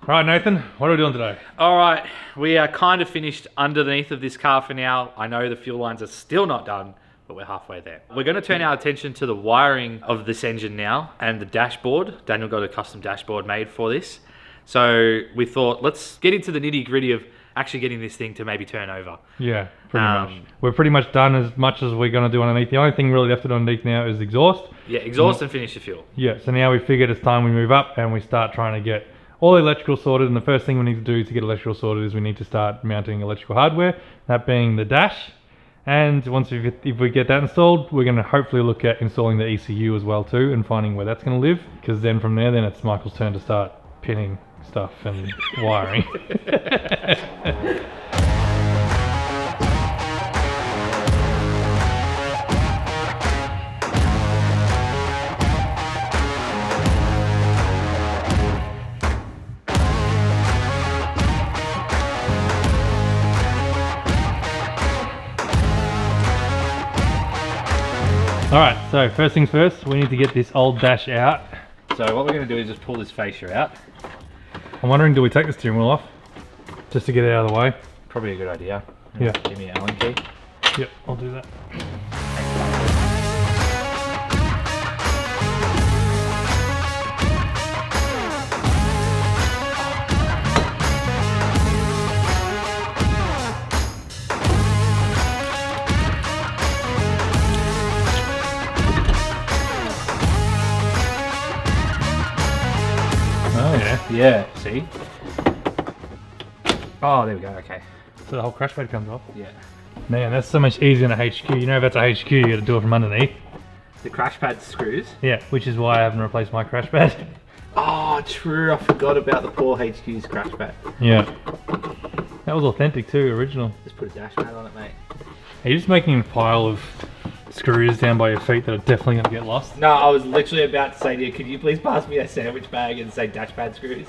Right, Nathan, what are we doing today? All right, we are kind of finished underneath of this car for now. I know the fuel lines are still not done, but we're halfway there. We're going to turn our attention to the wiring of this engine now and the dashboard. Daniel got a custom dashboard made for this. So we thought, let's get into the nitty gritty of actually getting this thing to maybe turn over. Yeah, pretty much. We're pretty much done as much as we're going to do underneath. The only thing really left underneath now is exhaust. Yeah, exhaust and finish the fuel. Yeah, so now we figured it's time we move up and we start trying to get all the electrical sorted, and the first thing we need to do to get electrical sorted is we need to start mounting electrical hardware, that being the dash. And once if we get that installed, we're going to hopefully look at installing the ECU as well too, and finding where that's going to live, because then from there, then it's Michael's turn to start pinning stuff and wiring. Alright, so first things first, we need to get this old dash out. So what we're going to do is just pull this fascia out. I'm wondering, do we take the steering wheel off? Just to get it out of the way? Probably a good idea. Yeah. Give me an Allen key. Yep, I'll do that. Oh yeah. Yeah, see? Oh, there we go, okay. So the whole crash pad comes off. Yeah. Man, that's so much easier than a HQ. You know, if that's a HQ, you got to do it from underneath. The crash pad screws? Yeah, which is why I haven't replaced my crash pad. Oh, true. I forgot about the poor HQ's crash pad. Yeah. That was authentic too, original. Just put a dash mat on it, mate. Are you just making a pile of screws down by your feet that are definitely going to get lost? No, I was literally about to say to you, could you please pass me a sandwich bag and say dash pad screws?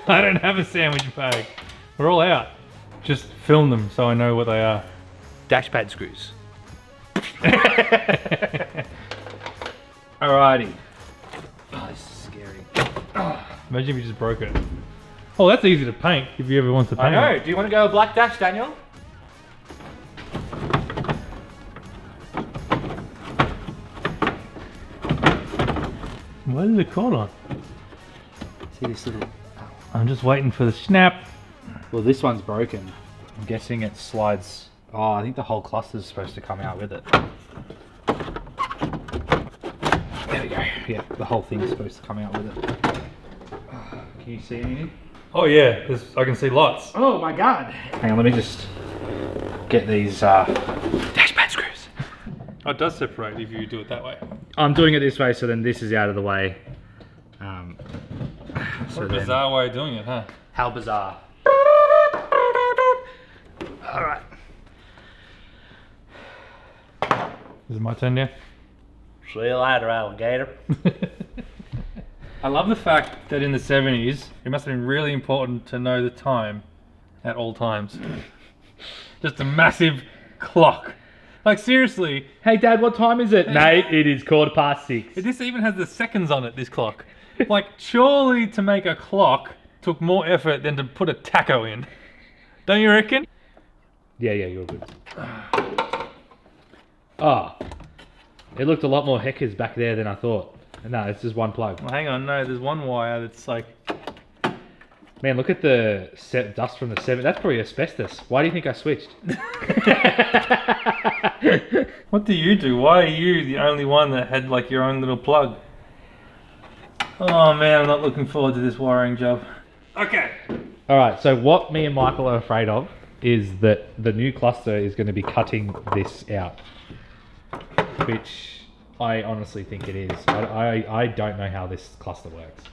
I don't have a sandwich bag. We're all out. Just film them so I know what they are. Dash pad screws. Alrighty. Oh, this is scary. Imagine if you just broke it. Oh, that's easy to paint if you ever want to paint I know. it. Do you want to go with black dash, Daniel? What is it called on? See this little... I'm just waiting for the snap. Well, this one's broken. I'm guessing it slides... Oh, I think the whole cluster's supposed to come out with it. There we go. Yeah, the whole thing's supposed to come out with it. Can you see anything? Oh yeah, I can see lots. Oh my god! Hang on, let me just get these dash pad screws. Oh, it does separate if you do it that way. I'm doing it this way, so then this is out of the way. What a bizarre way of doing it, huh? How bizarre. Alright. Is it my turn now? See you later, alligator. I love the fact that in the 70s, it must have been really important to know the time at all times. Just a massive clock. Like seriously. Hey Dad, what time is it? Mate, it is 6:15. This even has the seconds on it, this clock. Like surely to make a clock took more effort than to put a taco in. Don't you reckon? Yeah, you're good. Oh, it looked a lot more heckers back there than I thought. No, it's just one plug. Well, hang on, no, there's one wire that's like... Man, look at the dust from the 7. That's probably asbestos. Why do you think I switched? What do you do? Why are you the only one that had like your own little plug? Oh man, I'm not looking forward to this wiring job. Okay. Alright, so what me and Michael are afraid of is that the new cluster is going to be cutting this out. Which I honestly think it is. I don't know how this cluster works.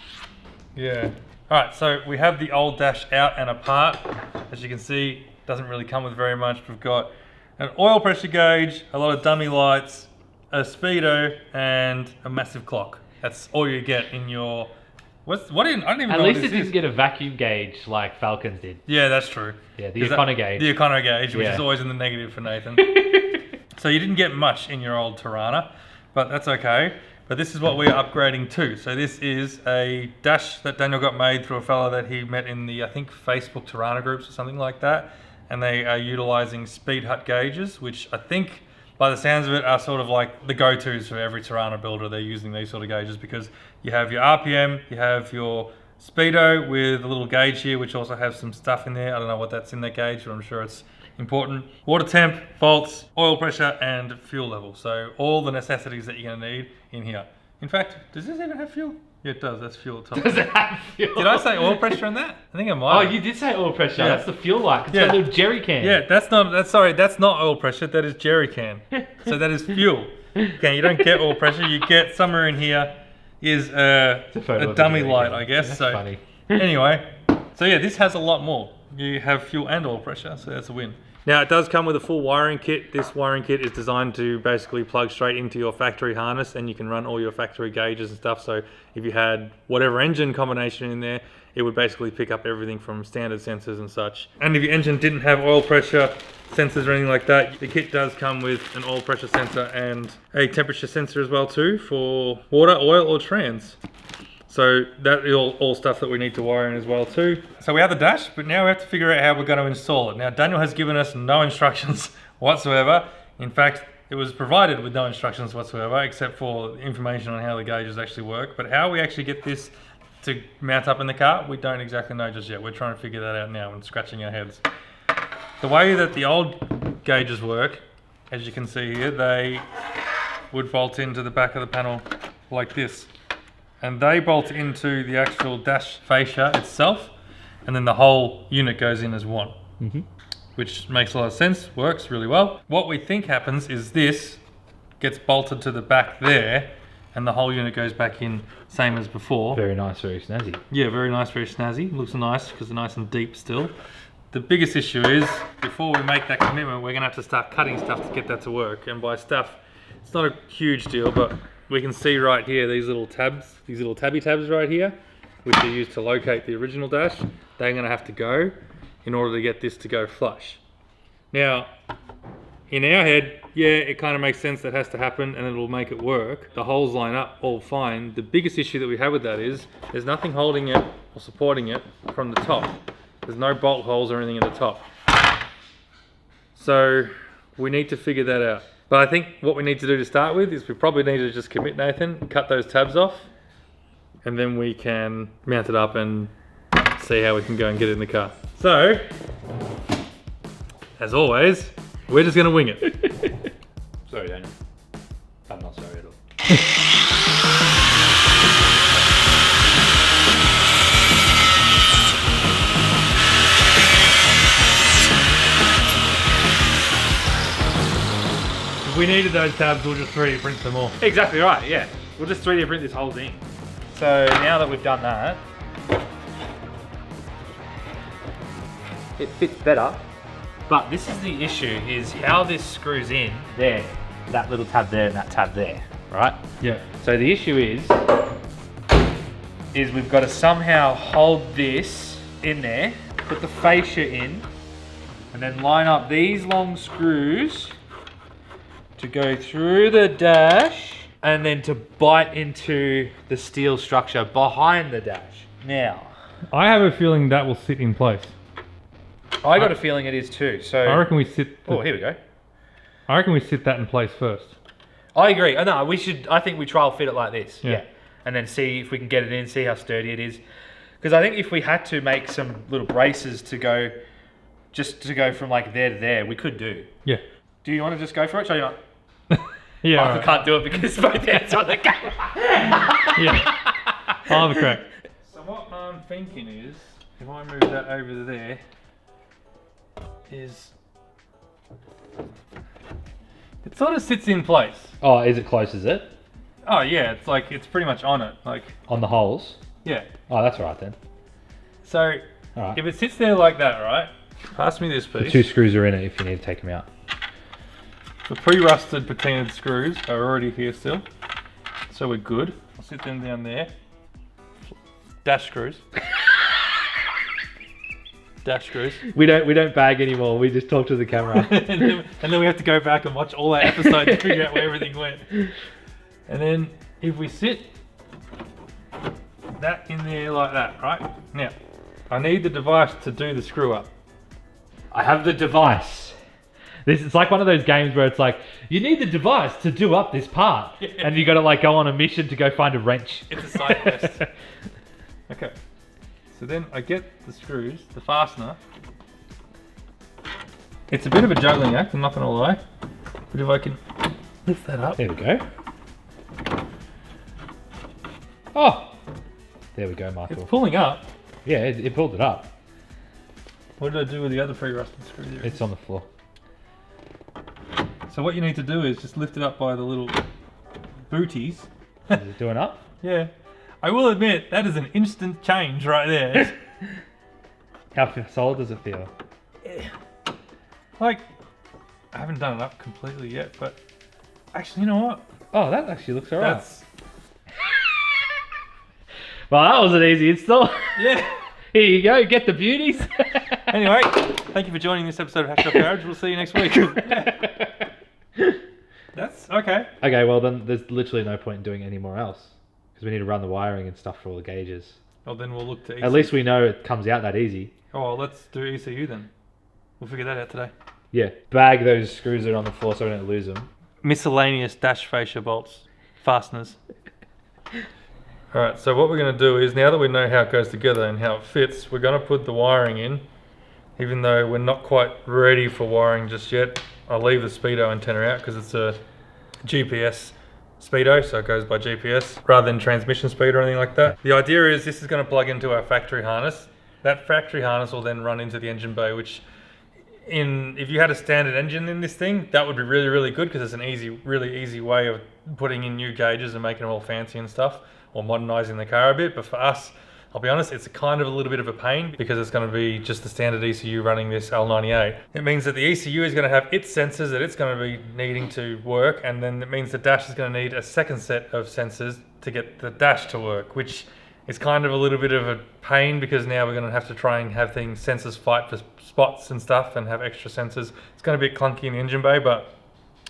Yeah. Alright, so we have the old dash out and apart. As you can see, doesn't really come with very much. We've got an oil pressure gauge, a lot of dummy lights, a speedo, and a massive clock. That's all you get in your... I don't even know what this is. At least it didn't get a vacuum gauge like Falcons did. Yeah, that's true. Yeah, the Econo gauge. The Econo gauge, which is always in the negative for Nathan. So you didn't get much in your old Torana, but that's okay. But this is what we're upgrading to. So this is a dash that Daniel got made through a fella that he met in the, I think, Facebook Torana groups or something like that. And they are utilizing Speed Hut gauges, which I think, by the sounds of it, are sort of like the go-tos for every Torana builder. They're using these sort of gauges because you have your RPM, you have your speedo with a little gauge here, which also has some stuff in there. I don't know what that's in that gauge, but I'm sure it's important. Water temp, volts, oil pressure, and fuel level. So all the necessities that you're going to need in here. In fact, does this even have fuel? Yeah, it does. That's fuel. Does it have fuel? Did I say oil pressure on that? I think I might. Oh, you did say oil pressure. Yeah. That's the fuel light. It's got a little jerry can. Yeah, that's not oil pressure. That is jerry can. So that is fuel. Okay, you don't get oil pressure. You get somewhere in here is a dummy light, I guess. That's so funny. Anyway, so yeah, this has a lot more. You have fuel and oil pressure, so that's a win. Now it does come with a full wiring kit. This wiring kit is designed to basically plug straight into your factory harness, and you can run all your factory gauges and stuff. So if you had whatever engine combination in there, it would basically pick up everything from standard sensors and such. And if your engine didn't have oil pressure sensors or anything like that, the kit does come with an oil pressure sensor and a temperature sensor as well too, for water, oil or trans. So that is all stuff that we need to wire in as well too. So we have the dash, but now we have to figure out how we're going to install it. Now Daniel has given us no instructions whatsoever. In fact, it was provided with no instructions whatsoever, except for information on how the gauges actually work. But how we actually get this to mount up in the car, we don't exactly know just yet. We're trying to figure that out now and scratching our heads. The way that the old gauges work, as you can see here, they would bolt into the back of the panel like this. And they bolt into the actual dash fascia itself, and then the whole unit goes in as one. Which makes a lot of sense, works really well. What we think happens is this gets bolted to the back there, and the whole unit goes back in, same as before. Very nice, very snazzy. Yeah, very nice, very snazzy. Looks nice because they're nice and deep still. The biggest issue is, before we make that commitment, we're gonna have to start cutting stuff to get that to work. And by stuff, it's not a huge deal, but we can see right here these little tabs, these little tabby tabs right here, which are used to locate the original dash. They're gonna have to go in order to get this to go flush. Now, in our head, yeah, it kind of makes sense that has to happen and it'll make it work. The holes line up all fine. The biggest issue that we have with that is there's nothing holding it or supporting it from the top. There's no bolt holes or anything at the top. So we need to figure that out. But I think what we need to do to start with is we probably need to just commit Nathan, cut those tabs off, and then we can mount it up and see how we can go and get it in the car. So, as always, we're just gonna wing it. Sorry, Daniel. I'm not sorry at all. If we needed those tabs, we'll just 3D print them all. Exactly right, yeah. We'll just 3D print this whole thing. So now that we've done that, it fits better. But this is the issue, is how this screws in there. That little tab there and that tab there, right? Yeah. So the issue is we've got to somehow hold this in there, put the fascia in, and then line up these long screws to go through the dash and then to bite into the steel structure behind the dash. Now, I have a feeling that will sit in place. I got a feeling it is too. So I reckon we sit. Oh, here we go. I reckon we sit that in place first. I agree. No, we should. I think we trial fit it like this. Yeah. And then see if we can get it in, see how sturdy it is. Because I think if we had to make some little braces to go, just to go from like there to there, we could do. Yeah. Do you want to just go for it? Shall you not? Yeah. I can't do it because both hands on the camera. Yeah. I'll have a crack. So what I'm thinking is, if I move that over there, is it sort of sits in place. Oh, is it close, is it? Oh yeah, it's like, it's pretty much on it. Like, On the holes? yeah. Oh, that's all right then. So, All right. if it sits there like that, right? Pass me this piece. The 2 screws are in it if you need to take them out. The pre-rusted patinaed screws are already here still, so we're good. I'll sit them down there. Dash screws. Dash screws. We don't bag anymore. We just talk to the camera. and then we have to go back and watch all our episodes to figure out where everything went. And then if we sit that in there like that, right? Now, I need the device to do the screw up. I have the device. This is like one of those games where it's like, you need the device to do up this part. Yeah. And you got to like go on a mission to go find a wrench. It's a side quest. Okay. So then I get the screws, the fastener. It's a bit of a juggling act, I'm not going to lie. But if I can lift that up. There we go. Oh! There we go, Michael. It's pulling up. Yeah, it pulled it up. What did I do with the other pre-rusted screw there? It's on the floor. So what you need to do is just lift it up by the little booties. Is it doing up? Yeah. I will admit, that is an instant change right there. How solid does it feel? Like, I haven't done it up completely yet, but actually, you know what? Oh, that actually looks alright. That's... Well, that wasn't easy install. Yeah. Here you go, get the beauties. Anyway, thank you for joining this episode of Hackshop Garage. We'll see you next week. That's okay. Okay, well then there's literally no point in doing any more else. Because we need to run the wiring and stuff for all the gauges. Well, then we'll look to ECU. At least we know it comes out that easy. Oh, well, let's do ECU then. We'll figure that out today. Yeah, bag those screws that are on the floor so we don't lose them. Miscellaneous dash fascia bolts. Fasteners. Alright, so what we're going to do is, now that we know how it goes together and how it fits, we're going to put the wiring in. Even though we're not quite ready for wiring just yet. I'll leave the speedo antenna out because it's a GPS speedo, so it goes by GPS rather than transmission speed or anything like that. The idea is this is going to plug into our factory harness. That factory harness will then run into the engine bay, which if you had a standard engine in this thing, that would be really, really good because it's an really easy way of putting in new gauges and making them all fancy and stuff, or modernizing the car a bit. But for us, I'll be honest, it's kind of a little bit of a pain because it's going to be just the standard ECU running this L98. It means that the ECU is going to have its sensors that it's going to be needing to work, and then it means the dash is going to need a second set of sensors to get the dash to work, which is kind of a little bit of a pain because now we're going to have to try and have sensors fight for spots and stuff and have extra sensors. It's going to be a bit clunky in the engine bay, but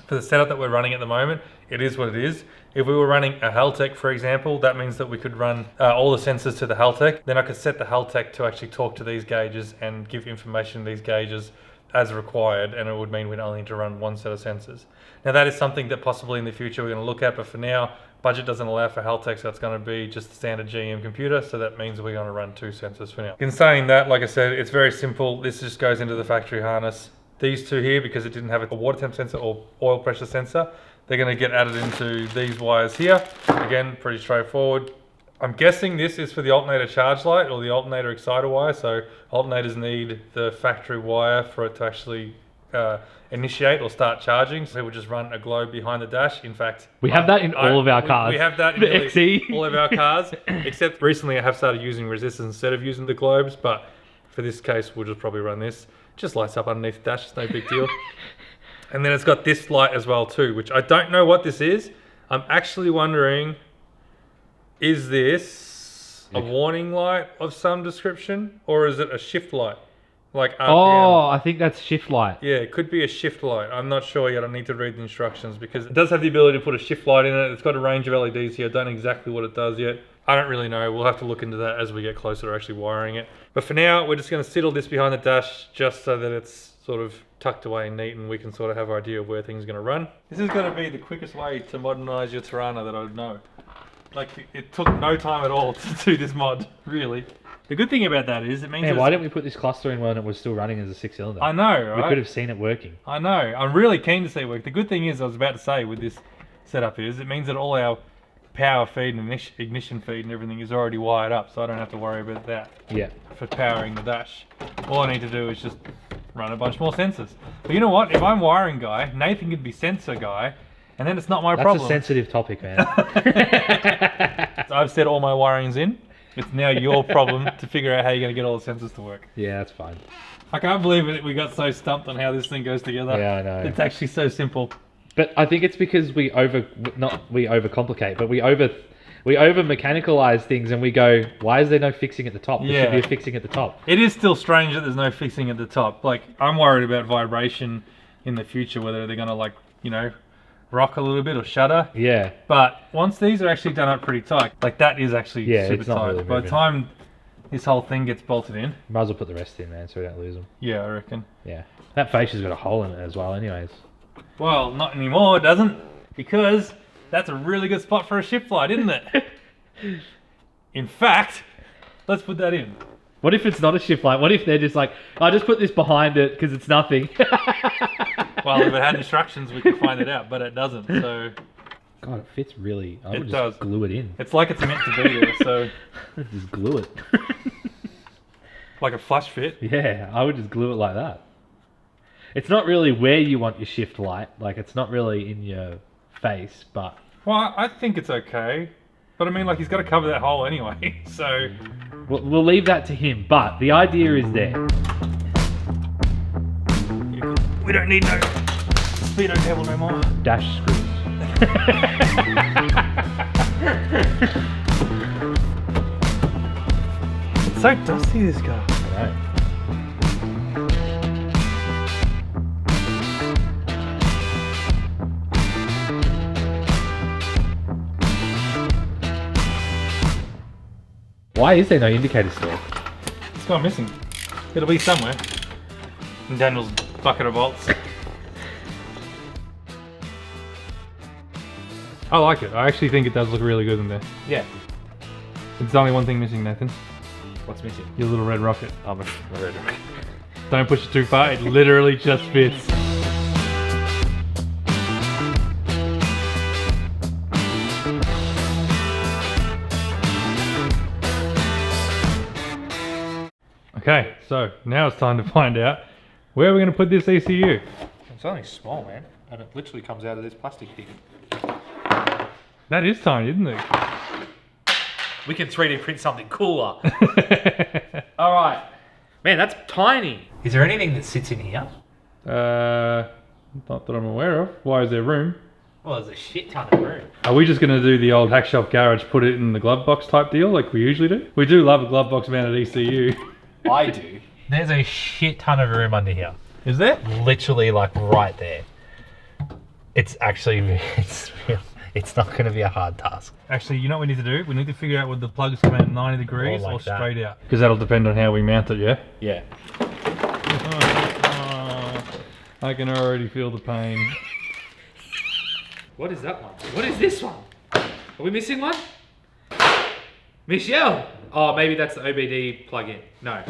for the setup that we're running at the moment, it is what it is. If we were running a Haltech, for example, that means that we could run all the sensors to the Haltech. Then I could set the Haltech to actually talk to these gauges and give information to these gauges as required, and it would mean we'd only need to run one set of sensors. Now that is something that possibly in the future we're going to look at, but for now, budget doesn't allow for Haltech, so it's going to be just the standard GM computer, so that means we're going to run two sensors for now. In saying that, like I said, it's very simple. This just goes into the factory harness. These two here, because it didn't have a water temp sensor or oil pressure sensor, they're going to get added into these wires here. Again, pretty straightforward. I'm guessing this is for the alternator charge light or the alternator exciter wire, so alternators need the factory wire for it to actually initiate or start charging. So we just run a globe behind the dash. In fact, we have that in all of our cars. We have that in all of our cars, except recently I have started using resistors instead of using the globes, but for this case, we'll just probably run this. Just lights up underneath the dash, it's no big deal. And then it's got this light as well too, which I don't know what this is. I'm actually wondering, is this a warning light of some description, or is it a shift light? Like RPM? Oh, I think that's shift light. Yeah, it could be a shift light. I'm not sure yet. I need to read the instructions because it does have the ability to put a shift light in it. It's got a range of LEDs here. I don't know exactly what it does yet. I don't really know. We'll have to look into that as we get closer to actually wiring it. But for now, we're just going to sidle this behind the dash just so that it's sort of tucked away and neat and we can sort of have an idea of where things are going to run. This is going to be the quickest way to modernize your Torana that I know. Like, it took no time at all to do this mod, really. The good thing about that is it means... Yeah, why didn't we put this cluster in when it was still running as a 6-cylinder? I know, right? We could have seen it working. I know. I'm really keen to see it work. The good thing is, I was about to say with this setup is, it means that all our power feed and ignition feed and everything is already wired up, so I don't have to worry about that. Yeah. For powering the dash. All I need to do is just run a bunch more sensors. But you know what? If I'm wiring guy, Nathan could be sensor guy, and then it's not my problem. That's a sensitive topic, man. So I've set all my wirings in. It's now your problem to figure out how you're going to get all the sensors to work. Yeah, that's fine. I can't believe it. We got so stumped on how this thing goes together. Yeah, I know. It's actually so simple. But I think it's because we overcomplicate, but we over mechanicalize things and we go, why is there no fixing at the top? There should be a fixing at the top. It is still strange that there's no fixing at the top. Like, I'm worried about vibration in the future, whether they're going to, like, you know, rock a little bit or shudder. Yeah. But once these are actually done up pretty tight, like that is actually super it's not tight. really By the moving. time this whole thing gets bolted in. Might as well put the rest in, man, so we don't lose them. Yeah, I reckon. Yeah. That fascia's got a hole in it as well, anyways. Well, not anymore, it doesn't. Because that's a really good spot for a shift light, isn't it? In fact, let's put that in. What if it's not a shift light? What if they're just like, I just put this behind it because it's nothing? Well, if it had instructions, we could find it out, but it doesn't, so... God, it fits really. I would It just does. glue it in. It's like it's meant to be there, so... Just glue it. Like a flush fit. Yeah, I would just glue it like that. It's not really where you want your shift light. Like, it's not really in your face, but... Well, I think it's okay. But I mean, like, he's got to cover that hole anyway, so... We'll leave that to him, but the idea is there. We don't need no speedo cable no more. Dash screws. It's so dusty, this car. I know. Why is there no indicator still? It's gone missing. It'll be somewhere. In Daniel's bucket of bolts. I like it. I actually think it does look really good in there. Yeah. It's only one thing missing, Nathan. What's missing? Your little red rocket. I'm a red. Don't push it too far. It literally just fits. Okay, so now it's time to find out where we're going to put this ECU. It's only small, man, and it literally comes out of this plastic thing. That is tiny, isn't it? We can 3D print something cooler. All right, man, that's tiny. Is there anything that sits in here? Not that I'm aware of. Why is there room? Well, there's a shit ton of room. Are we just going to do the old Hackshop Garage, put it in the glove box type deal like we usually do? We do love a glove box mounted ECU. I do. There's a shit ton of room under here. Is there? Literally, like right there. It's actually, it's not going to be a hard task. Actually, you know what we need to do? We need to figure out whether the plugs come out 90 degrees Or like or that. straight out. Because that'll depend on how we mount it, yeah? Yeah. I can already feel the pain. What is that one? What is this one? Are we missing one? Michelle! Oh, maybe that's the OBD plug-in. No.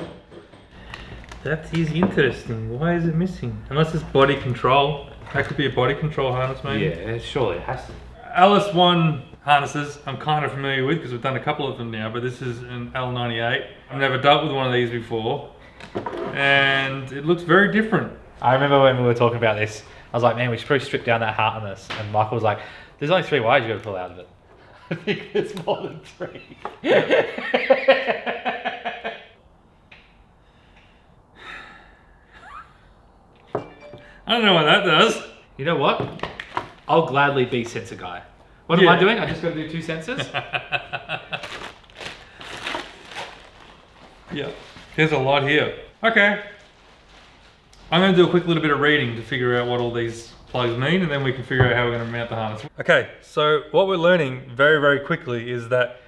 That is interesting. Why is it missing? Unless it's body control. That could be a body control harness, maybe. Yeah, surely it has to. LS1 harnesses I'm kind of familiar with because we've done a couple of them now, but this is an L98. I've never dealt with one of these before, and it looks very different. I remember when we were talking about this, I was like, man, we should probably strip down that harness. And Michael was like, there's only 3 wires you got to pull out of it. I think there's more than 3. I don't know what that does. You know what? I'll gladly be sensor guy. What am I doing? I just got to do 2 sensors? Yeah, there's a lot here. Okay. I'm going to do a quick little bit of reading to figure out what all these plugs mean, and then we can figure out how we're going to mount the harness. Okay, so what we're learning very, very quickly is that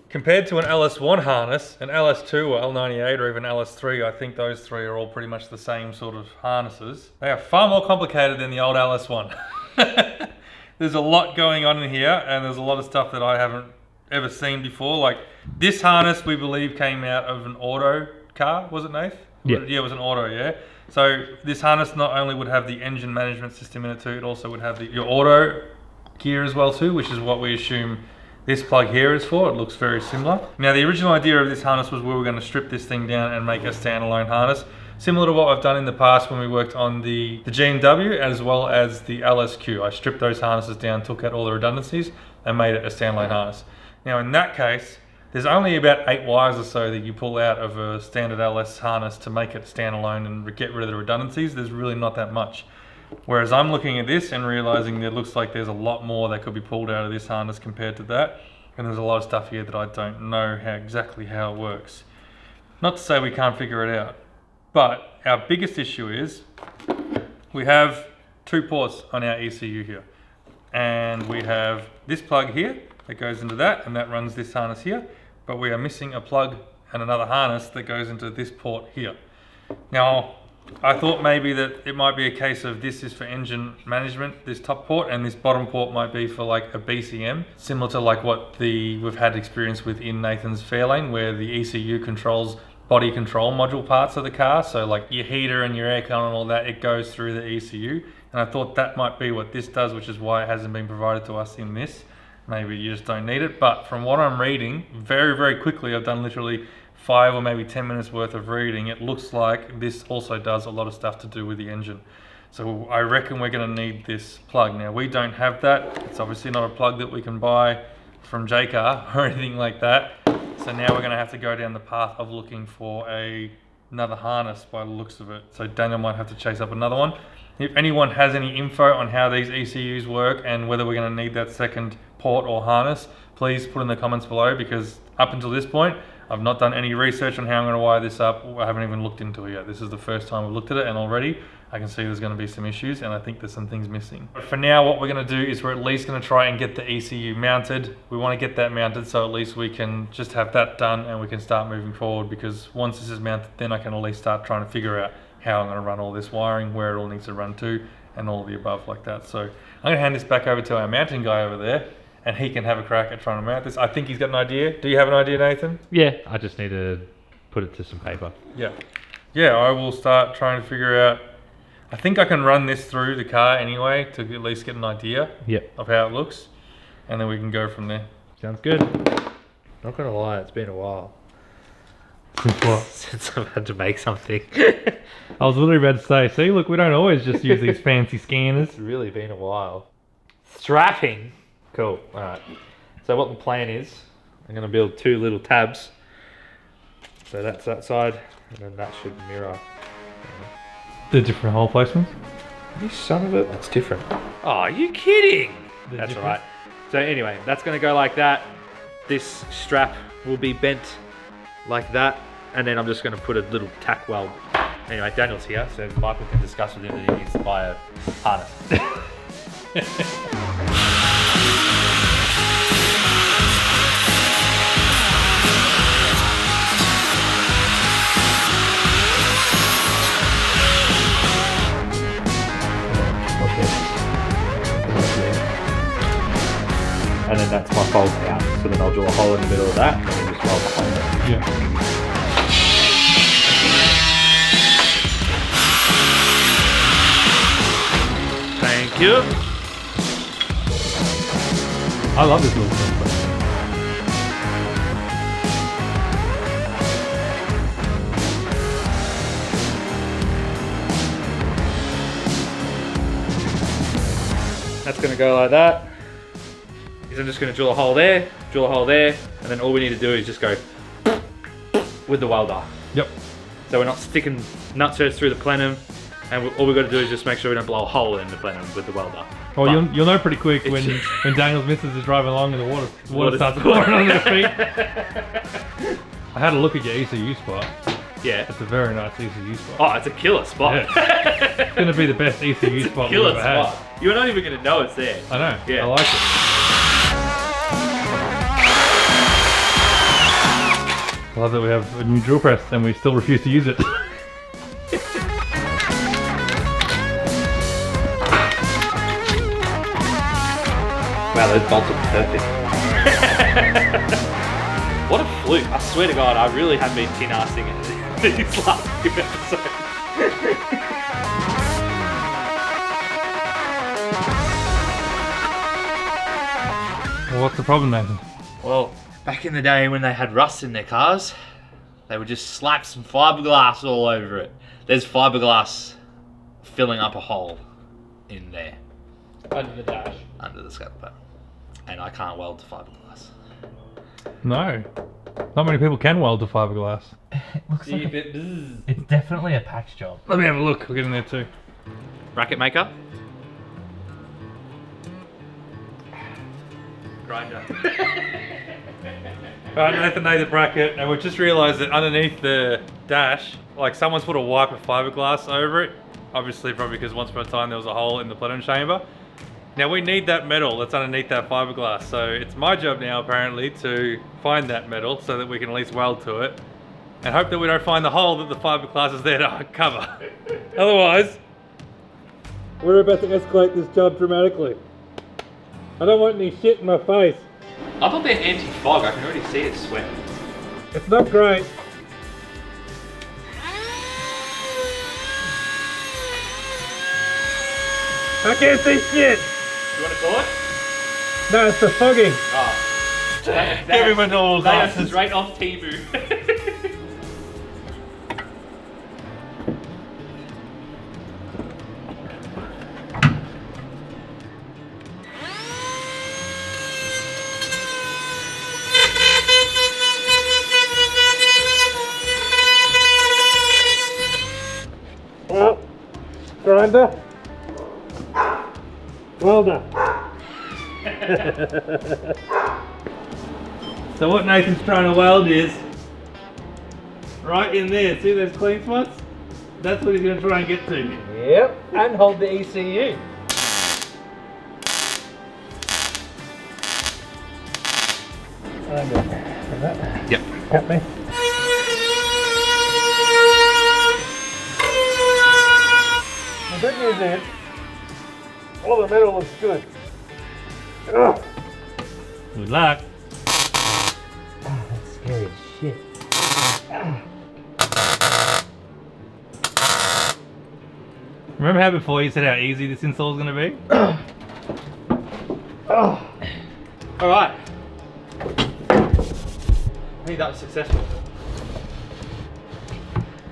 compared to an LS1 harness, an LS2 or L98 or even LS3, I think those 3 are all pretty much the same sort of harnesses. They are far more complicated than the old LS1. There's a lot going on in here, and there's a lot of stuff that I haven't ever seen before. Like this harness, we believe came out of an auto car, was it, Nath? Yeah. Yeah, it was an auto, yeah. So this harness not only would have the engine management system in it too, it also would have your auto gear as well too, which is what we assume this plug here is for. It looks very similar. Now the original idea of this harness was we were going to strip this thing down and make a standalone harness, similar to what I've done in the past when we worked on the G&W as well as the LSQ. I stripped those harnesses down, took out all the redundancies and made it a standalone harness. Now in that case, there's only about 8 wires or so that you pull out of a standard LS harness to make it standalone and get rid of the redundancies. There's really not that much. Whereas I'm looking at this and realizing that it looks like there's a lot more that could be pulled out of this harness compared to that. And there's a lot of stuff here that I don't know exactly how it works. Not to say we can't figure it out, but our biggest issue is we have 2 ports on our ECU here. and we have this plug here that goes into that, and that runs this harness here, but we are missing a plug and another harness that goes into this port here. Now, I thought maybe that it might be a case of this is for engine management, this top port, and this bottom port might be for like a BCM, similar to like what we've had experience with in Nathan's Fairlane, where the ECU controls body control module parts of the car. So like your heater and your aircon and all that, it goes through the ECU. And I thought that might be what this does, which is why it hasn't been provided to us in this. Maybe you just don't need it. But from what I'm reading, very, very quickly, I've done literally 5 or maybe 10 minutes worth of reading. It looks like this also does a lot of stuff to do with the engine. So I reckon we're going to need this plug. Now, we don't have that. It's obviously not a plug that we can buy from JCar or anything like that. So now we're going to have to go down the path of looking for another harness by the looks of it. So Daniel might have to chase up another one. If anyone has any info on how these ECUs work and whether we're going to need that second port or harness, please put in the comments below, because up until this point, I've not done any research on how I'm going to wire this up. I haven't even looked into it yet. This is the first time we've looked at it, and already I can see there's going to be some issues, and I think there's some things missing. But for now, what we're going to do is we're at least going to try and get the ECU mounted. We want to get that mounted so at least we can just have that done and we can start moving forward, because once this is mounted, then I can at least start trying to figure out how I'm going to run all this wiring, where it all needs to run to, and all of the above like that. So I'm going to hand this back over to our mounting guy over there, and he can have a crack at trying to mount this. I think he's got an idea. Do you have an idea, Nathan? Yeah, I just need to put it to some paper. Yeah. Yeah, I will start trying to figure out. I think I can run this through the car anyway to at least get an idea of how it looks, and then we can go from there. Sounds good. Not gonna lie, it's been a while. Since what? Since I've had to make something. I was literally about to say, see, look, we don't always just use these fancy scanners. It's really been a while. Strapping. Cool. Alright. So what the plan is, I'm going to build 2 little tabs. So that's that side, and then that should mirror. The different hole placements? You son of it. That's different. Oh, are you kidding? That's different? alright. So anyway, that's going to go like that. This strap will be bent like that. And then I'm just going to put a little tack weld. Anyway, Daniel's here, so Michael can discuss with him that he needs to buy a harness. And then that's my fold out. So then I'll drill a hole in the middle of that and then just weld the hole in. Yeah. Thank you. I love this little thing. That's going to go like that. I'm just going to drill a hole there, and then all we need to do is just go with the welder. Yep. So we're not sticking nut surds through the plenum, and all we've got to do is just make sure we don't blow a hole in the plenum with the welder. Well, you'll know pretty quick when Daniel's missus is driving along and the water starts pouring on their feet. I had a look at your ECU spot. Yeah. It's a very nice ECU spot. Oh, it's a killer spot. Yeah. It's going to be the best ECU spot we've ever had. You're not even going to know it's there. I know. Yeah. I like it. I love that we have a new drill press and we still refuse to use it. Wow, those bolts are perfect. What a fluke. I swear to God, I really have been tin-assing it these last few episodes. Well, what's the problem, Nathan? Well, back in the day when they had rust in their cars, they would just slap some fiberglass all over it. There's fiberglass filling up a hole in there. Under the dash. Under the scuttle. And I can't weld to fiberglass. No. Not many people can weld to fiberglass. It looks like it's definitely a patch job. Let me have a look. We'll get in there too. Bracket maker. Grinder. Alright, Nathan made the bracket, and we've just realised that underneath the dash, like someone's put a wipe of fiberglass over it. Obviously, probably because once upon a time there was a hole in the plenum chamber. Now we need that metal that's underneath that fiberglass, so it's my job now apparently to find that metal so that we can at least weld to it and hope that we don't find the hole that the fiberglass is there to cover. Otherwise, we're about to escalate this job dramatically. I don't want any shit in my face. I thought they're anti-fog. I can already see it sweating. It's not great. I can't see shit. You want to call it? No, it's the fogging. Oh. Give me my normal That's glasses. right off Temu. Well, grinder. Well done. So what Nathan's trying to weld is right in there. See those clean spots? That's what he's going to try and get to. Yep, and hold the ECU. Yep. Cut me. The good news is, all the metal looks good. Ugh. Good luck. That's scary as shit. Remember how before you said how easy this install is going to be? Alright. I think that was successful.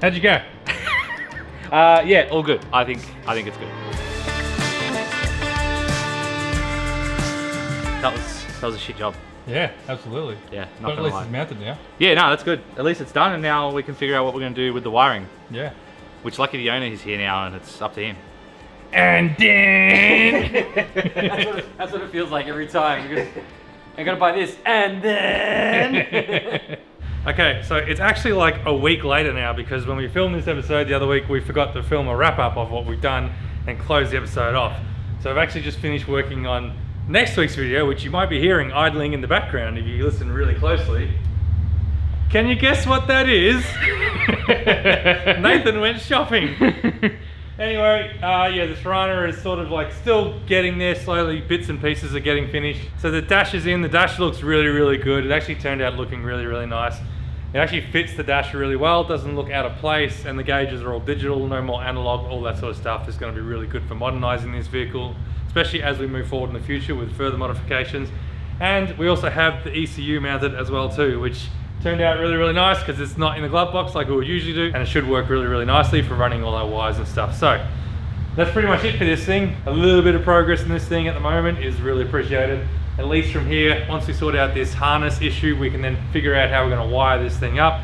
How'd you go? Yeah, all good. I think it's good. That was a shit job. Yeah, absolutely. Yeah, But not at gonna least lie. it's mounted now. Yeah, no, that's good. At least it's done, and now we can figure out what we're going to do with the wiring. Yeah. Which, lucky the owner is here now, and it's up to him. And then... That's what it feels like every time. Because I gotta buy this, and then... Okay, so it's actually like a week later now because when we filmed this episode the other week, we forgot to film a wrap up of what we've done and close the episode off. So I've actually just finished working on next week's video, which you might be hearing idling in the background if you listen really closely. Can you guess what that is? Nathan went shopping. Anyway, yeah, the Torana is sort of like still getting there slowly, bits and pieces are getting finished. So the dash is in, the dash looks really, really good. It actually turned out looking really, really nice. It actually fits the dash really well, it doesn't look out of place, and the gauges are all digital, no more analog, all that sort of stuff. Is going to be really good for modernizing this vehicle, especially as we move forward in the future with further modifications. And we also have the ECU mounted as well too, which turned out really, really nice because it's not in the glove box like we would usually do, and it should work really, really nicely for running all our wires and stuff. So that's pretty much it for this thing. A little bit of progress in this thing at the moment is really appreciated. At least from here, once we sort out this harness issue, we can then figure out how we're going to wire this thing up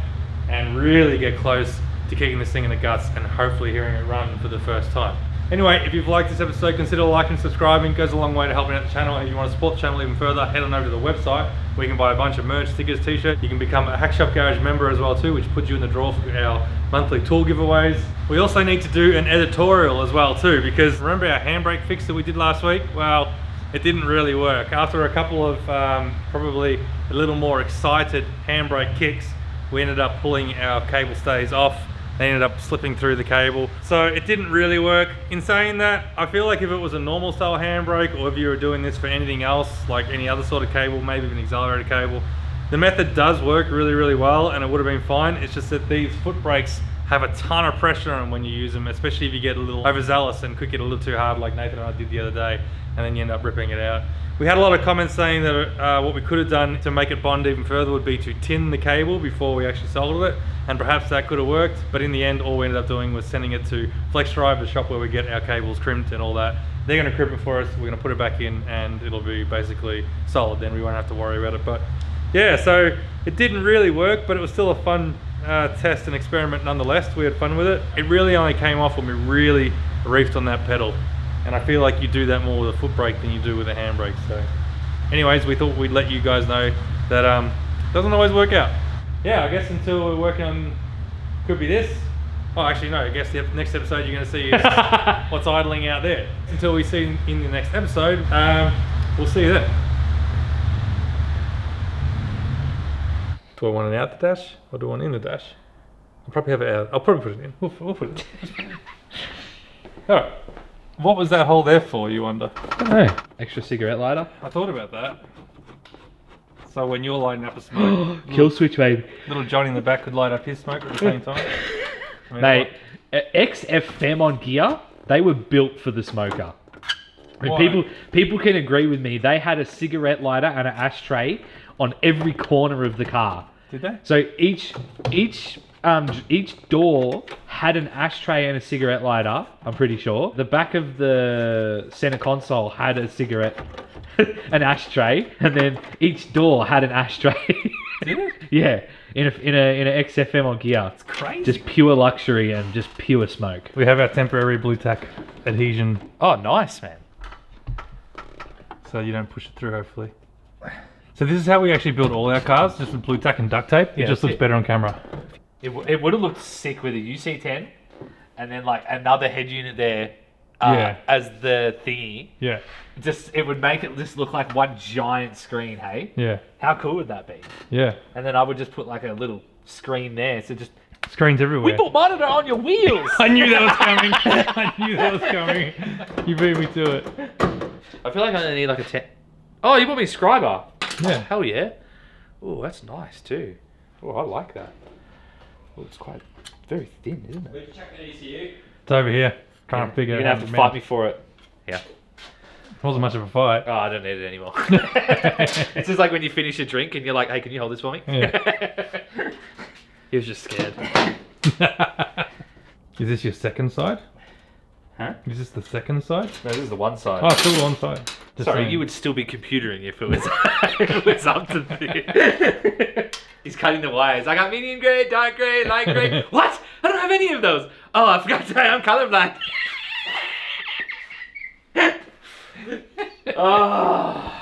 and really get close to kicking this thing in the guts and hopefully hearing it run for the first time. Anyway, if you've liked this episode, consider liking and subscribing. It goes a long way to helping out the channel. And if you want to support the channel even further, head on over to the website where you can buy a bunch of merch, stickers, t-shirts. You can become a Hackshop Garage member as well too, which puts you in the draw for our monthly tool giveaways. We also need to do an editorial as well too, because remember our handbrake fix that we did last week? Well, it didn't really work. After a couple of probably a little more excited handbrake kicks, we ended up pulling our cable stays off. They ended up slipping through the cable. So it didn't really work. In saying that, I feel like if it was a normal style handbrake, or if you were doing this for anything else, like any other sort of cable, maybe even accelerator cable, the method does work really, really well and it would have been fine. It's just that these foot brakes have a ton of pressure on them when you use them, especially if you get a little overzealous and could get a little too hard like Nathan and I did the other day, and then you end up ripping it out. We had a lot of comments saying that what we could have done to make it bond even further would be to tin the cable before we actually soldered it, and perhaps that could have worked, but in the end all we ended up doing was sending it to Flex Drive, the shop where we get our cables crimped and all that. They're going to crimp it for us, we're going to put it back in, and it'll be basically solid, then we won't have to worry about it. But yeah, so it didn't really work, but it was still a fun test and experiment nonetheless. We had fun with it. It really only came off when we really reefed on that pedal, and I feel like you do that more with a foot brake than you do with a handbrake. So anyways, we thought we'd let you guys know that doesn't always work out. Yeah, I guess until we're working on, could be this, Oh, actually, no. I guess the next episode you're going to see is what's idling out there. Until we see in the next episode, we'll see you then. Do I want it out the dash or do I want it in the dash? I'll probably have it out. I'll probably put it in. We'll put it in. Alright. What was that hole there for, you wonder? I don't know. Extra cigarette lighter. I thought about that. So when you're lighting up a smoke, Kill switch, baby. little Johnny in the back could light up his smoke at the same time. I mean, Mate, XF on gear, they were built for the smoker. And Why? people can agree with me. They had a cigarette lighter and an ashtray on every corner of the car. Did they? So each door had an ashtray and a cigarette lighter, I'm pretty sure. The back of the center console had a cigarette, an ashtray, and then each door had an ashtray. Did it? Yeah, in a XFM on gear. It's crazy. Just pure luxury and just pure smoke. We have our temporary blue tack adhesion, Oh, nice, man. so you don't push it through, hopefully. So this is how we actually build all our cars, just with blue tack and duct tape. It Yeah, just that's looks it. better on camera. It would have looked sick with a UC10 and then like another head unit there Yeah. as the thingy. Yeah, It would make it just look like one giant screen, hey? yeah, How cool would that be? yeah. And then I would just put like a little screen there. So just, Screens everywhere. we put monitor on your wheels! I knew that was coming. I knew that was coming. You beat me to it. I feel like I only need like a 10. Oh, you bought me a scriber. Yeah. Hell yeah. Oh, that's nice too. Oh, I like that. Oh, it's quite very thin, isn't it? Where'd you check the ECU? It's over here. Trying to figure You're it gonna out. have to fight me for it. Yeah. It wasn't much of a fight. Oh, I don't need it anymore. It's just like when you finish a drink and you're like, hey, can you hold this for me? Yeah. He was just scared. Is this your second side? Huh? Is this the second side? No, this is the one side. Oh, still the one side. Just Sorry, saying. you would still be computering if it was, if it was up to the... He's cutting the wires. I got medium grade, dark grade, light grade. What? I don't have any of those. Oh, I forgot to say I'm colorblind. Oh.